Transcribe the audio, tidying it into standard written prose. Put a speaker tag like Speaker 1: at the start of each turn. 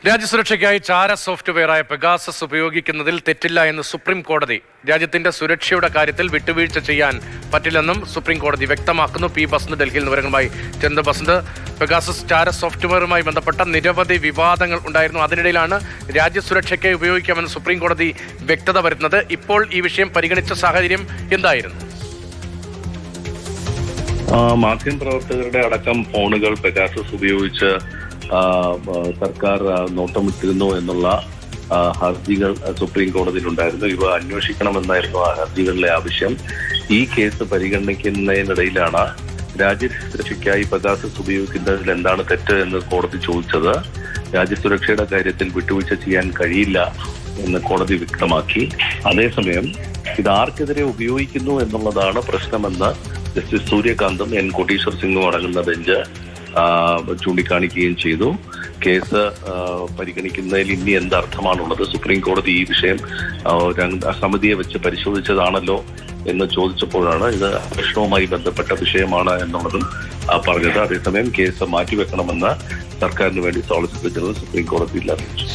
Speaker 1: രാജ്യസുരക്ഷയ്ക്കായി ചാര സോഫ്റ്റ്വെയറായ പെഗാസസ് ഉപയോഗിക്കുന്നതിൽ തെറ്റില്ല എന്ന് സുപ്രീം കോടതി. രാജ്യത്തിന്റെ സുരക്ഷയുടെ കാര്യത്തിൽ വിട്ടുവീഴ്ച ചെയ്യാൻ പറ്റില്ലെന്നും സുപ്രീം കോടതി വ്യക്തമാക്കുന്നു. പി ബസന്ത് ഡൽഹിയിൽ വിവരങ്ങളുമായി ചെന്ത ബസന്ത്. പെഗാസസ് ചാര സോഫ്റ്റ്വെയറുമായി ബന്ധപ്പെട്ട നിരവധി വിവാദങ്ങൾ ഉണ്ടായിരുന്നു. അതിനിടയിലാണ് രാജ്യസുരക്ഷയ്ക്കായി ഉപയോഗിക്കാമെന്ന് സുപ്രീം കോടതി വ്യക്തത വരുന്നത്. ഇപ്പോൾ ഈ വിഷയം പരിഗണിച്ച സാഹചര്യം എന്തായിരുന്നു?
Speaker 2: മാധ്യമപ്രവർത്തകരുടെ അടക്കം ഫോണുകൾ പെഗാസസ് ഉപയോഗിച്ച് സർക്കാർ നോട്ടമിട്ടിരുന്നു എന്നുള്ള ഹർജികൾ സുപ്രീം കോടതിയിലുണ്ടായിരുന്നു. ഇവ അന്വേഷിക്കണമെന്നായിരുന്നു ആ ഹർജികളിലെ ആവശ്യം. ഈ കേസ് പരിഗണിക്കുന്നതിനിടയിലാണ് രാജ്യസുരക്ഷയ്ക്കായി പെഗാസസ് ഉപയോഗിക്കുന്നതിൽ എന്താണ് തെറ്റ് എന്ന് കോടതി ചോദിച്ചത്. രാജ്യസുരക്ഷയുടെ കാര്യത്തിൽ വിട്ടുവീഴ്ച ചെയ്യാൻ കഴിയില്ല എന്ന് കോടതി വ്യക്തമാക്കി. അതേസമയം ഇത് ആർക്കെതിരെ ഉപയോഗിക്കുന്നു എന്നുള്ളതാണ് പ്രശ്നമെന്ന് ജസ്റ്റിസ് സൂര്യകാന്തും എൻ കോട്ടീശ്വർ സിംഗും അടങ്ങുന്ന ബെഞ്ച് ചൂണ്ടിക്കാണിക്കുകയും ചെയ്തു. കേസ് പരിഗണിക്കുന്നതിൽ ഇനി എന്തർത്ഥമാണുള്ളത്? സുപ്രീം കോടതി ഈ വിഷയം സമിതിയെ വെച്ച് പരിശോധിച്ചതാണല്ലോ എന്ന് ചോദിച്ചപ്പോഴാണ് ഇത് പ്രശ്നവുമായി ബന്ധപ്പെട്ട വിഷയമാണ് എന്നുള്ളതും പറഞ്ഞത്. അതേസമയം കേസ് മാറ്റിവെക്കണമെന്ന് സർക്കാരിന് വേണ്ടി സോളിസിറ്റർ ജനറൽ സുപ്രീം കോടതിയിൽ അറിയിച്ചു.